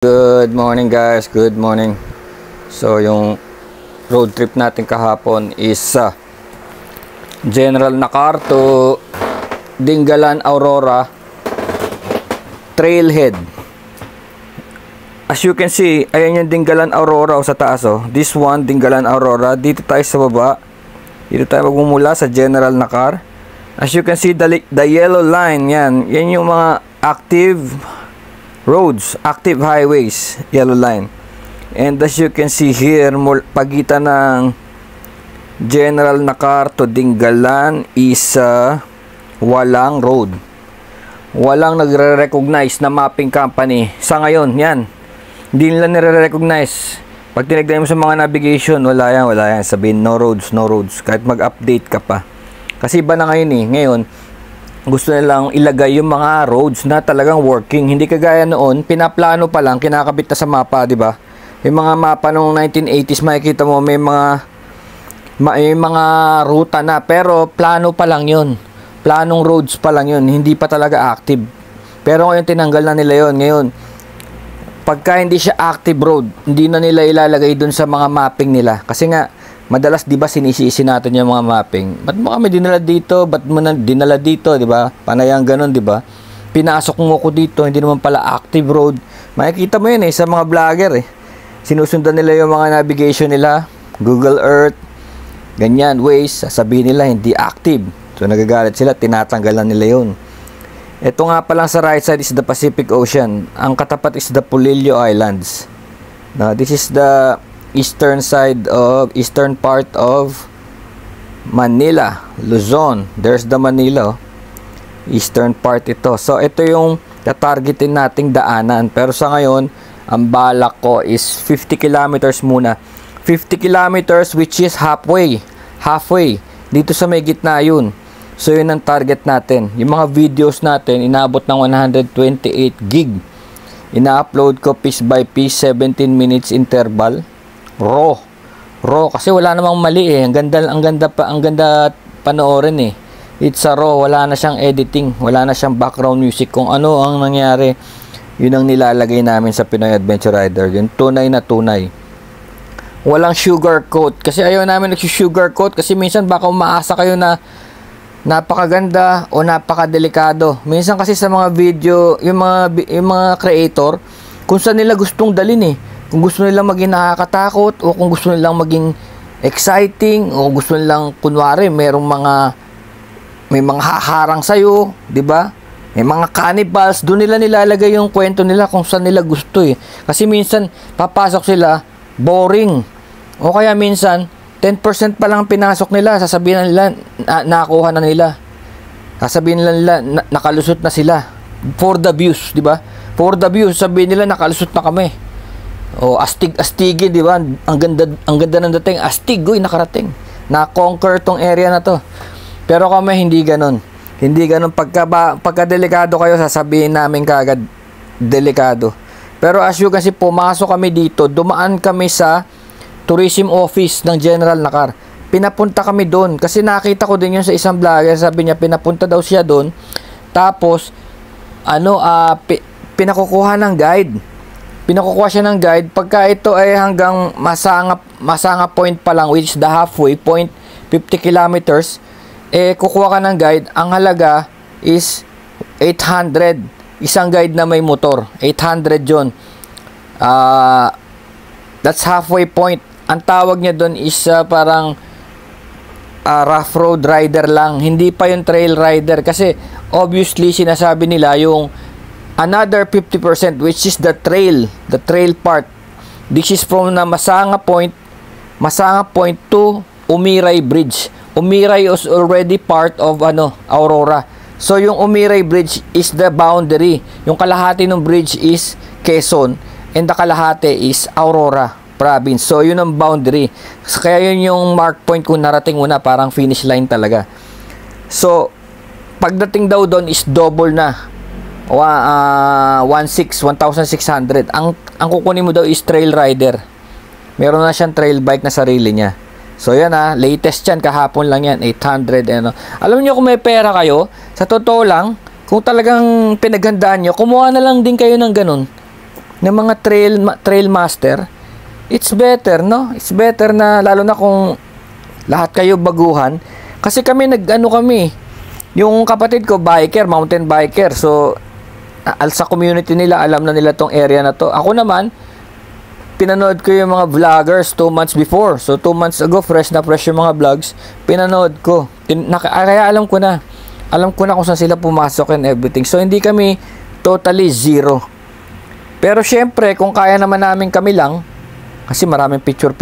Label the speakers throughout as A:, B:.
A: Good morning guys, good morning. So yung road trip natin kahapon is General Nakar to Dingalan Aurora Trailhead. As you can see, ayan yung Dingalan Aurora sa taas oh. This one, Dingalan Aurora. Dito tayo sa baba. Dito tayo magmumula sa General Nakar. As you can see, the yellow line, yan yung mga active roads, active highways, yellow line. And as you can see here, pagitan ng General Nakar to Dingalan is walang road. Walang nagre-recognize na mapping company. Sa ngayon, yan. Hindi nila nire-recognize. Pag tinignan mo sa mga navigation, wala yan. Sabihin, no roads. Kahit mag-update ka pa. Kasi iba na ngayon eh. Ngayon, gusto nilang ilagay yung mga roads na talagang working. Hindi kagaya noon, pinaplano pa lang, kinakabit na sa mapa, di ba? Yung mga mapa noong 1980s, makikita mo may mga ruta na, pero plano pa lang yun. Planong roads pa lang yun, hindi pa talaga active. Pero ngayon tinanggal na nila yun. Ngayon, pagka hindi siya active road, hindi na nila ilalagay dun sa mga mapping nila. Kasi nga, madalas 'di ba sinisisi natin yung mga mapping. Ba't mo kami dinala dito? Ba't mo na dinala dito, 'di ba? Panayang ganun, 'di ba? Pinasok mo ko dito, hindi naman pala active road. Makikita mo 'yun sa mga vlogger eh. Sinusundan nila yung mga navigation nila, Google Earth, ganyan, Waze, sasabihin nila hindi active. So nagagalit sila, tinatanggalan nila 'yun. Ito nga pa lang sa right side is the Pacific Ocean. Ang katapat is the Polillo Islands. Now, this is the eastern part of Manila, Luzon. There's the Manila, eastern part ito. So ito yung tatargetin nating daanan, pero sa ngayon ang balak ko is 50 kilometers muna. 50 kilometers, which is halfway dito sa may gitna yun. So yun ang target natin. Yung mga videos natin inabot ng 128 gig. Ina-upload ko piece by piece, 17 minutes interval. Raw kasi wala namang mali eh. Ang ganda panoorin eh. It's a raw, wala na siyang editing, wala na siyang background music. Kung ano ang nangyari, yun ang nilalagay namin sa Pinoy Adventure Rider. Yung tunay na tunay. Walang sugar coat kasi ayaw namin nagsusugar coat kasi minsan baka umaasa kayo na napakaganda o napakadelikado. Minsan kasi sa mga video, yung mga creator, kung saan nila gustong dalhin eh. Kung gusto nilang maging nakakatakot o kung gusto nilang maging exciting o gusto nilang kunwari may mga haharang sa iyo, 'di ba? May mga cannibals, doon nila nilalagay yung kwento nila kung saan nila gusto eh. Kasi minsan papasok sila boring. O kaya minsan 10% pa lang pinasok nila, sasabihin nila nakuha na nila. Sasabihin nila nakalusot na sila. For the views, 'di ba? For the views, sabihin nila nakalusot na kami. O astig-astigin, di ba? Ang ganda ng dating. Astig, nakarating. Na-conquer tong area na to. Pero kami hindi ganun. Hindi ganun. Pagka delikado kayo, sasabihin namin kaagad delikado. Pero as you kasi pumasok kami dito, dumaan kami sa tourism office ng General Nakar. Pinapunta kami doon. Kasi nakita ko din yun sa isang vlogger. Sabi niya, pinapunta daw siya doon. Tapos, pinakukuha ng guide. Pinakukuha siya ng guide. Pagka ito ay hanggang masanga point pa lang, which is the halfway point, 50 kilometers, kukuha ka ng guide. Ang halaga is 800. Isang guide na may motor. 800 yun. That's halfway point. Ang tawag niya doon is parang rough road rider lang. Hindi pa yung trail rider. Kasi obviously sinasabi nila yung another 50% which is the trail part. This is from na Masanga Point to Umiray Bridge. Umiray is already part of Aurora. So yung Umiray Bridge is the boundary. Yung kalahati ng bridge is Quezon and the kalahati is Aurora province. So yun ang boundary. Kaya yun yung mark point kung narating mo na, parang finish line talaga. So pagdating daw doon is double na. 1,600. Ang kukunin mo daw is trail rider. Meron na siyang trail bike na sarili niya. So yan latest yan, kahapon lang yan, 800 Alam niyo kung may pera kayo, sa totoo lang, kung talagang pinaghandaan nyo, kumuha na lang din kayo ng ganun. ng mga trail master, it's better, no? It's better na, lalo na kung lahat kayo baguhan. Kasi kami kami, yung kapatid ko biker, mountain biker. So sa community nila, alam na nila tong area na to. Ako naman, pinanood ko yung mga vloggers 2 months before. So 2 months ago, fresh na fresh yung mga vlogs, pinanood ko. Kaya alam ko na kung saan sila pumasok and everything. So hindi kami totally zero. Pero syempre, kung kaya naman namin kami lang, kasi maraming picture,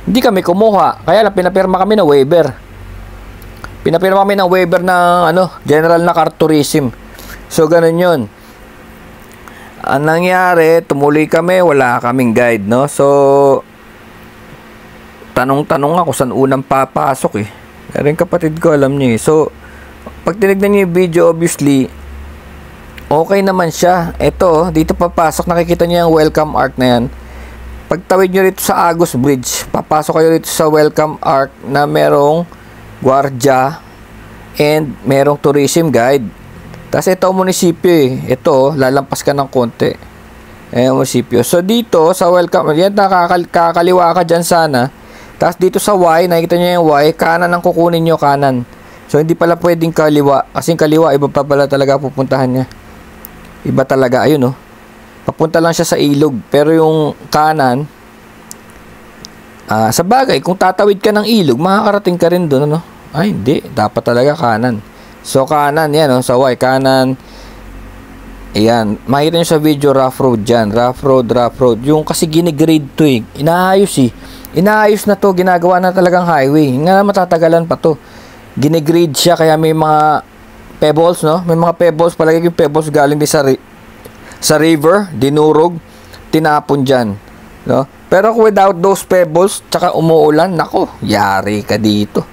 A: hindi kami kumuha. Kaya lang, pinapirma kami ng waiver. Pinapirma kami ng waiver ng General Nakar Tourism. So, ganun yun. Ang nangyari, tumuloy kami, wala kaming guide, no? So, tanong-tanong ako saan unang papasok eh. Pero yung kapatid ko, alam niyo eh. So, pag tinignan niyo yung video, obviously, okay naman siya. Ito, dito papasok, nakikita niyo yung welcome arc na yan. Pagtawid nyo rito sa Agus Bridge, papasok kayo rito sa welcome arc na merong gwardya and merong tourism guide. Tapos ito ang munisipyo eh. Ito, lalampas ka ng konti. Munisipyo. So dito, sa welcome, yan, kakaliwa ka dyan sana. Tapos dito sa Y, nakikita nyo yung Y, kanan ang kukunin nyo, kanan. So hindi pala pwedeng kaliwa. Kasi kaliwa, iba pa pala talaga pupuntahan niya. Iba talaga, ayun oh. Papunta lang siya sa ilog. Pero yung kanan, sa bagay, kung tatawid ka ng ilog, makakarating ka rin doon, ano? Ay, hindi. Dapat talaga kanan. So, kanan, yan, sa Y, kanan. Ayan. Makita nyo sa video, rough road dyan. Rough road. Yung kasi ginigrade to eh. Inaayos eh. Inaayos na to. Ginagawa na talagang highway. Nga matatagalan pa to. Ginigrade siya, kaya may mga pebbles, no? May mga pebbles. Palagi yung pebbles galing din sa river, dinurog, tinapon dyan, no? Pero without those pebbles, tsaka umuulan, nako, yari ka dito.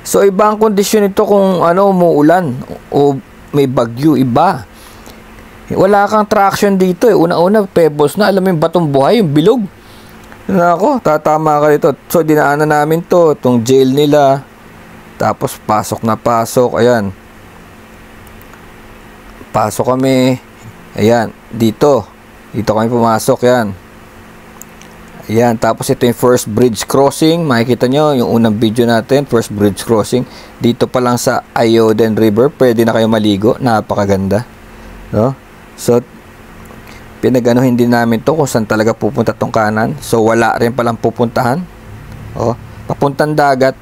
A: So, iba ang kondisyon nito kung umuulan o may bagyo, iba. Wala kang traction dito eh. Una-una, pebbles na, alam mo yung batong buhay, yung bilog. Nako, tatama ka dito. So, dinaanan namin to, itong jail nila. Tapos, pasok na pasok, ayan. Pasok kami. Ayan, dito kami pumasok, yan. Ayan, tapos ito yung first bridge crossing. Makikita nyo, yung unang video natin, first bridge crossing. Dito pa lang sa Ayodhya River, pwede na kayo maligo. Napakaganda, no? So, pinag-anuhin din namin to kung saan talaga pupunta tong kanan. So, wala rin palang pupuntahan. Papuntang dagat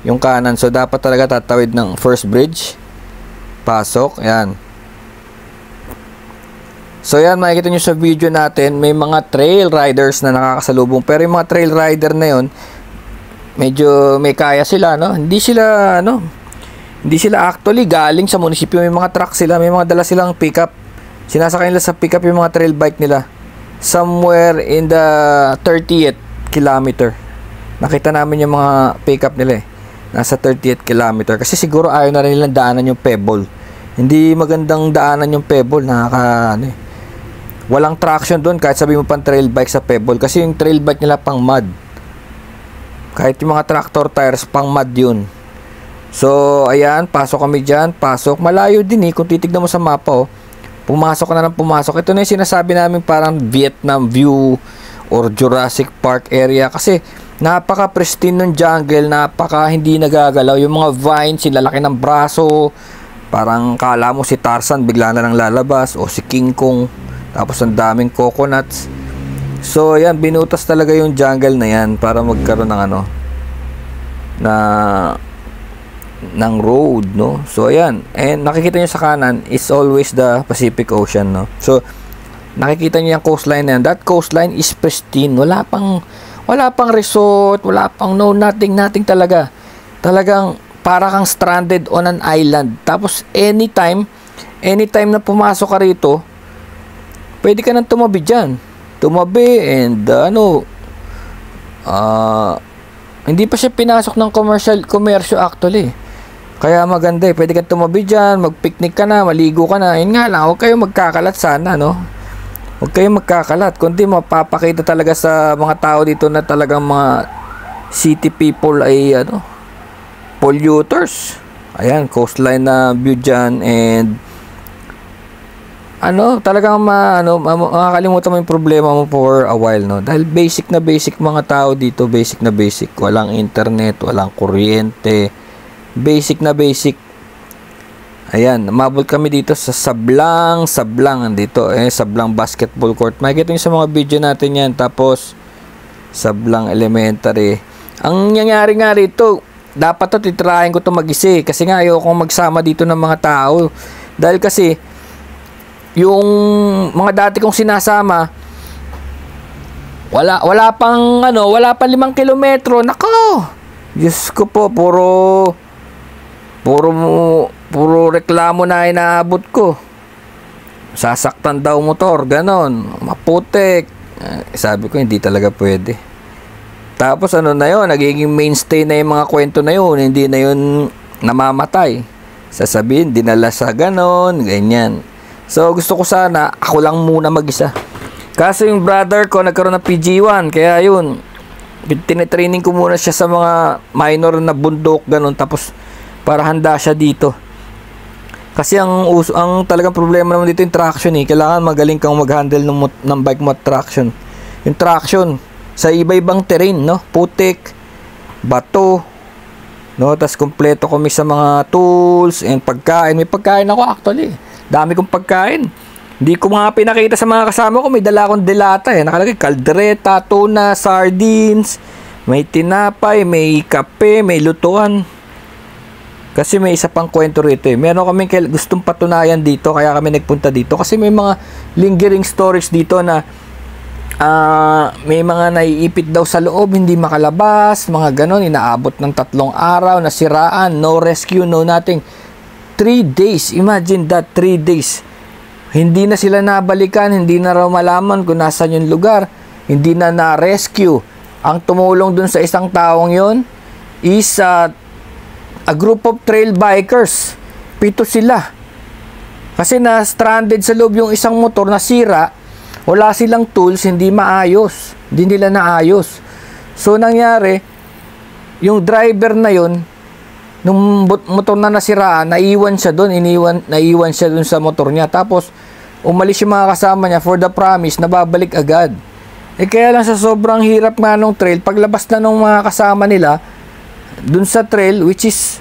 A: yung kanan. So, dapat talaga tatawid ng first bridge. Pasok, ayan. So yan, makikita nyo sa video natin, may mga trail riders na nakakasalubong. Pero yung mga trail rider na yun, medyo may kaya sila, no? Hindi sila actually galing sa munisipyo. May mga truck sila, may mga dala silang pickup. Sinasakay nila sa pickup yung mga trail bike nila. Somewhere in the 30th kilometer. Nakita namin yung mga pickup nila eh. Nasa 30th kilometer. Kasi siguro ayaw na rin nilang daanan yung pebble. Hindi magandang daanan yung pebble. Walang traction doon kahit sabi mo pang trail bike sa pebble. Kasi yung trail bike nila pang mud. Kahit yung mga tractor tires pang mud yun. So, ayan. Pasok kami dyan. Pasok. Malayo din eh. Kung titignan mo sa mapa pumasok na ng pumasok. Ito na yung sinasabi namin parang Vietnam view or Jurassic Park area. Kasi napaka-pristine ng jungle. Napaka hindi nagagalaw. Yung mga vines, silalaki ng braso. Parang kala mo si Tarzan bigla na lang lalabas. O si King Kong. Tapos ang daming coconuts. So, ayan, binutas talaga yung jungle na yan para magkaroon ng ng road, no? So, ayan. And nakikita nyo sa kanan is always the Pacific Ocean, no? So, nakikita nyo yung coastline na yan. That coastline is pristine. Wala pang resort, wala pang nothing talaga. Talagang para kang stranded on an island. Tapos, anytime na pumasok ka rito, pwede ka nang tumabi dyan. Tumabi and hindi pa siya pinasok ng commercial actually. Kaya maganda eh. Pwede ka tumabi dyan, mag-picnic ka na, maligo ka na. Yun nga lang, huwag kayong magkakalat sana, no? Huwag kayong magkakalat. Kundi mapapakita talaga sa mga tao dito na talagang mga city people ay polluters. Ayan, coastline na view dyan and talagang makakalimutan mo yung problema mo for a while, no? Dahil basic na basic mga tao dito, basic na basic. Walang internet, walang kuryente. Basic na basic. Ayan, umabot kami dito sa Sablang andito, Sablang Basketball Court. Makikita nyo sa mga video natin yan. Tapos, Sablang Elementary. Ang nangyari nga rito, dapat titirahin ko to mag-isa kasi nga ayokong magsama dito ng mga tao. Dahil kasi, yung mga dati kong sinasama, wala pang 5 kilometro. Nako, Diyos ko po, puro reklamo na inaabot ko. Sasaktan daw motor, ganon, maputik. Sabi ko hindi talaga pwede. Tapos na yun, nagiging mainstay na yung mga kwento na yun, hindi na yun namamatay. Sasabihin dinala sa ganon, ganyan. So, gusto ko sana, ako lang muna mag-isa. Kaso yung brother ko, nagkaroon ng PG1. Kaya yun, tinitraining ko muna siya sa mga minor na bundok, ganun. Tapos, para handa siya dito. Kasi ang talagang problema naman dito yung traction, Kailangan magaling kang mag-handle ng bike mo at traction. Yung traction, sa iba-ibang terrain, no? Putik, bato, no? Tapos, kompleto kami sa mga tools and pagkain. May pagkain ako actually. Dami kong pagkain. Hindi ko mga pinakita sa mga kasama ko. May dala akong delata Nakalagay kaldereta, tuna, sardines, may tinapay, may kape, may lutuan. Kasi may isa pang kwento rito Meron kami gustong patunayan dito. Kaya kami nagpunta dito. Kasi may mga lingering stories dito na may mga naiipit daw sa loob, hindi makalabas, mga ganon. Inaabot ng 3 araw, nasiraan, no rescue, no nothing. 3 days. Imagine that, 3 days. Hindi na sila nabalikan, hindi na raw malaman kung nasan yung lugar. Hindi na na-rescue. Ang tumulong dun sa isang taong yon is a group of trail bikers. 7 sila. Kasi na-stranded sa loob yung isang motor, nasira. Wala silang tools, hindi maayos. Hindi nila naayos. So, nangyari, yung driver na yon nung motor na nasiraan, naiwan siya doon, naiwan siya doon sa motor niya. Tapos, umalis yung mga kasama niya for the promise na babalik agad. Kaya lang sa sobrang hirap nga nung trail, paglabas na nung mga kasama nila, doon sa trail, which is,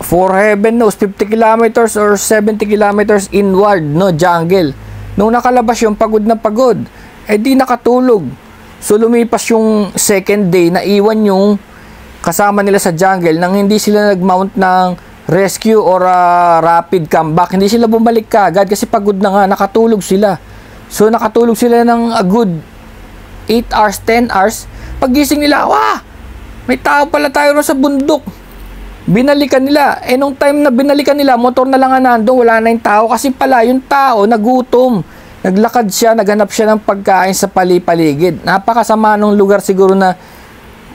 A: for heaven knows, 50 kilometers or 70 kilometers inward, no, jungle. Nung nakalabas yung pagod na pagod, di nakatulog. So, lumipas yung second day, naiwan yung kasama nila sa jungle nang hindi sila nag-mount ng rescue or rapid comeback. Hindi sila bumalik kaagad kasi pagod na nga, nakatulog sila. So, nakatulog sila ng a good 8 hours, 10 hours. Paggising nila, may tao pala tayo rin sa bundok. Binalikan nila. Nung time na binalikan nila, motor na lang nandun, wala na yung tao. Kasi pala, yung tao, nagutom. Naglakad siya, naghanap siya ng pagkain sa pali-paligid. Napakasama nung lugar siguro na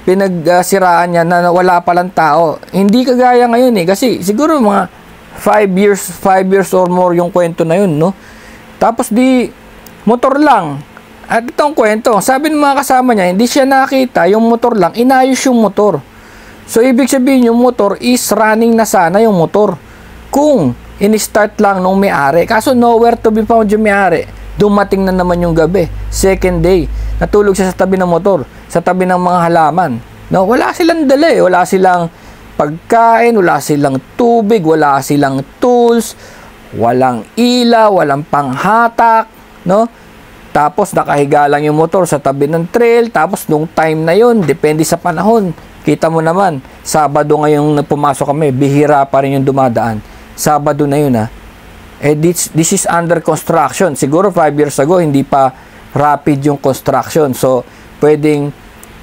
A: pinagsiraan niya na wala palang tao. Hindi kagaya ngayon kasi siguro mga 5 years or more yung kwento na yun, no? Tapos motor lang. At itong kwento, sabi ng mga kasama niya, hindi siya nakita yung motor lang, inayos yung motor. So, ibig sabihin yung motor is running na sana yung motor. Kung in-start lang nung may-ari. Kaso nowhere to be found yung may-ari. Dumating na naman yung gabi. Second day. Natulog siya sa tabi ng motor. Sa tabi ng mga halaman. No, wala silang dala Wala silang pagkain. Wala silang tubig. Wala silang tools. Walang ilaw. Walang panghatak. No? Tapos nakahiga lang yung motor sa tabi ng trail. Tapos nung time na yun, depende sa panahon. Kita mo naman, Sabado ngayong pumasok kami, bihira pa rin yung dumadaan. Sabado na yun this is under construction. Siguro 5 years ago, hindi pa rapid yung construction. So, pwedeng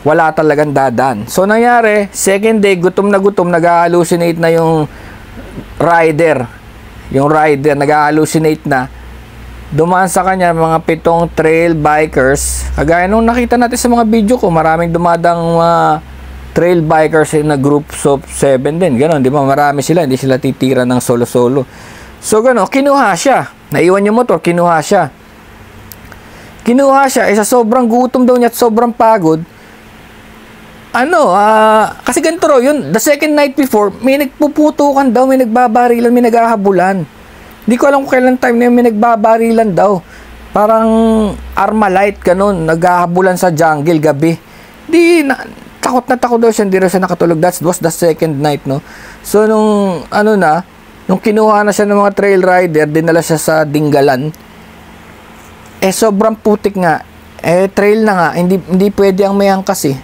A: wala talagang dadaan. So, nangyari, second day, gutom na gutom, nag-hallucinate na yung rider. Yung rider, nag-hallucinate na. Dumaan sa kanya mga 7 trail bikers. Kagaya nung nakita natin sa mga video ko, maraming dumadang trail bikers na groups of 7 din. Ganon, di ba? Marami sila. Hindi sila titira ng solo-solo. So, ganon, kinuha siya. Naiwan yung motor, kinuha siya. Sa sobrang gutom daw niya at sobrang pagod, kasi ganito raw yun, the second night before, may nagpuputukan daw, may nagbabarilan, may naghahabulan. Di ko alam kung kailan time na yun, may nagbabarilan daw. Parang Armalite, ganun, naghahabulan sa jungle gabi. Takot na takot daw siya, hindi rin siya nakatulog. That was the second night, no? So, nung kinuha na siya ng mga trail rider, dinala siya sa Dingalan. Sobrang putik nga. Trail na nga, hindi pwede ang may angkas eh.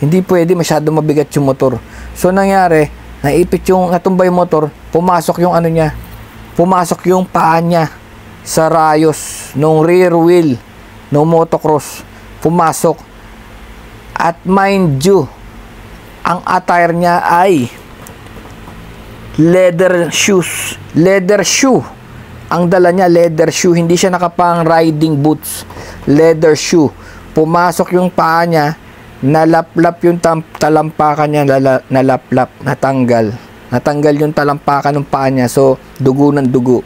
A: Hindi pwede, masyado mabigat yung motor. So, nangyari, natumba yung motor, pumasok yung paa niya sa rayos nung rear wheel nung motocross. Pumasok. At mind you, ang attire niya ay leather shoes. Leather shoe. Ang dala niya, leather shoe. Hindi siya nakapang riding boots. Leather shoe. Pumasok yung paa niya, nalaplap yung talampakan niya, nalaplap, natanggal yung talampakan ng paa niya. So, dugo ng dugo.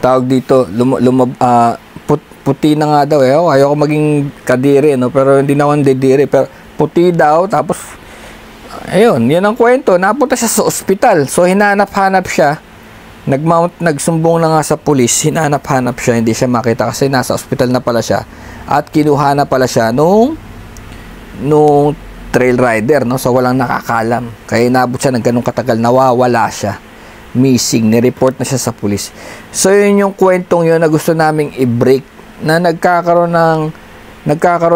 A: Tawag dito, puti na nga daw eh. Ayoko maging kadiri, no? Pero hindi na ako didiri. Pero puti daw, tapos ayun, yun ang kwento. Napunta siya sa ospital. So, hinanap-hanap siya. Nagsumbong na nga sa pulis. Hinanap-hanap siya. Hindi siya makita kasi nasa ospital na pala siya. At kinuha na pala siya nung trail rider, no? So, walang nakakalam. Kaya inabot siya ng ganung katagal. Nawawala siya. Missing. Nireport na siya sa pulis. So, yun yung kwentong yun na gusto naming i-break. Na nagkakaroon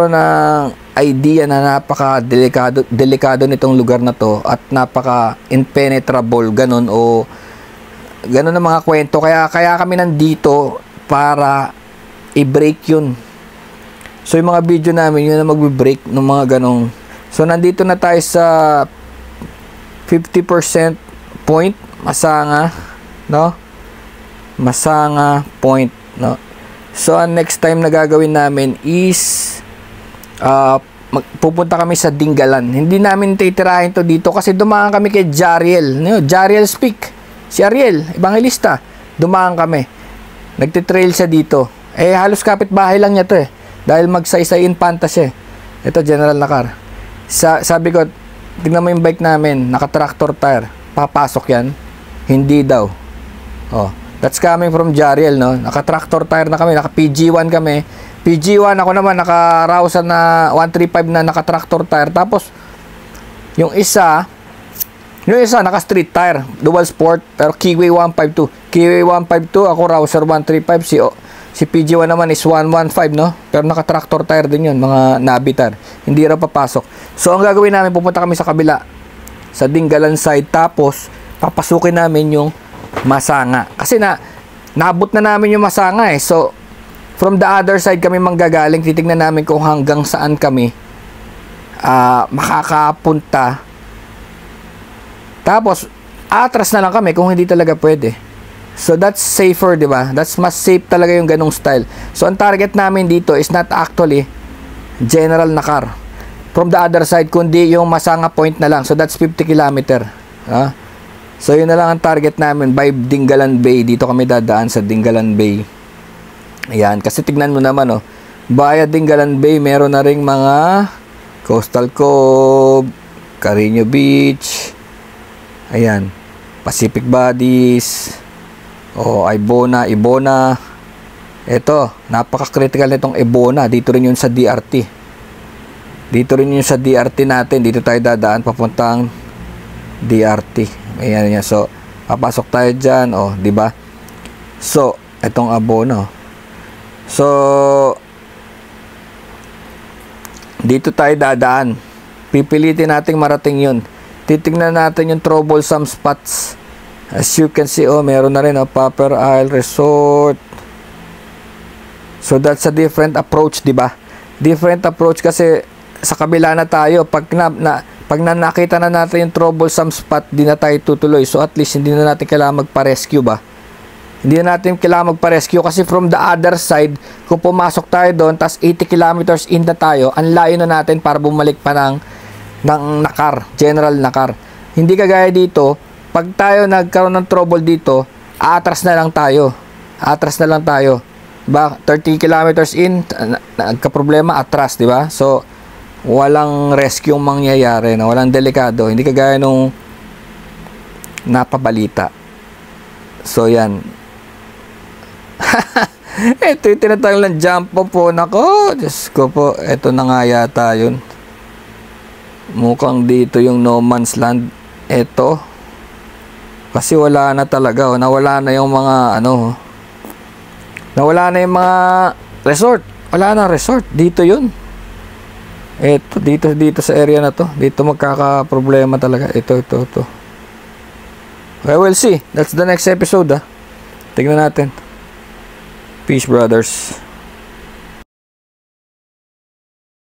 A: ng idea na delikado nitong lugar na to at napaka-impenetrable, ganun ang mga kwento. Kaya kami nandito para i-break yun. So, yung mga video namin, yun na magbe-break ng mga ganong. So, nandito na tayo sa 50% point, Masanga, no? Masanga point, no? So, ang next time na gagawin namin is pupunta kami sa Dingalan. Hindi namin titirahin to dito kasi dumaan kami kay Jariel. Jariel Speak. Si Ariel, evangelista. Dumaan kami. Nagtitrail siya dito. Halos kapitbahay lang niya to eh. Dahil magsaysayin pantas siya. Ito, General Nakar. Sabi ko, tignan mo yung bike namin, naka-tractor tire. Papasok yan? Hindi daw. That's coming from Jariel, no? Naka-tractor tire na kami, naka-PG1 kami. PG1, ako naman, naka-Rouser na 135 na naka-tractor tire. Tapos, yung isa, naka-street tire, dual sport, pero Kiwi 152. Kiwi 152, ako Rouser 135. Si PG1 naman is 115, no? Pero naka-tractor tire din yun, mga Nabi tire. Hindi raw papasok. So, ang gagawin namin, pupunta kami sa kabila, sa Dingalan side, tapos, papasukin namin yung Masanga. Kasi naabot na namin yung Masanga eh. So, from the other side kami manggagaling, titignan namin kung hanggang saan kami makakapunta. Tapos, atras na lang kami kung hindi talaga pwede. So, that's safer, di ba? That's mas safe talaga yung ganong style. So, ang target namin dito is not actually General Nakar. From the other side, kundi yung Masanga point na lang. So, that's 50 kilometer. So, yun na lang ang target namin by Dingalan Bay. Dito kami dadaan sa Dingalan Bay. Ayan. Kasi tignan mo naman, via Dingalan Bay, meron na ring mga Coastal Cove, Carino Beach, ayan, Pacific Bodies, Ibona. Ito, napaka-critical nitong Ibona. Dito rin yun sa DRT. Natin. Dito tayo dadaan papuntang DRT. Ayan niya. So, papasok tayo dyan. Di ba? So, itong Ibona. So, dito tayo dadaan. Pipilitin nating marating yun. Titingnan natin yung troublesome spots. As you can see, meron na rin, Popper Isle Resort. So, that's a different approach, di ba? Different approach kasi sa kabila na tayo. Pag nakita na natin yung troublesome spot, di na tayo tutuloy. So, at least, hindi na natin kailangan magpa-rescue ba? Hindi na natin kailangan magpa-rescue kasi from the other side, kung pumasok tayo doon, tas 80 kilometers in na tayo, ang layo na natin para bumalik pa ng Nakar, General Nakar. Hindi kagaya dito, pag tayo nagkaroon ng trouble dito, aatras na lang tayo. Diba? 30 kilometers in, nagka-problema, atras, diba? So, walang rescue mangyayari, walang delikado. Hindi kagaya nung napabalita. So, yan. Ito yung tinatawag ng jump po. Nako, Diyos ko po. Ito na nga yata yun. Mukhang dito yung no man's land. Ito. Kasi wala na talaga. Nawala na yung mga ano. Nawala na yung mga resort. Wala na resort. Dito yun. Ito. Dito sa area na to. Dito magkaka-problema talaga. Ito. Okay, we'll see. That's the next episode. Tignan natin. Peace, brothers.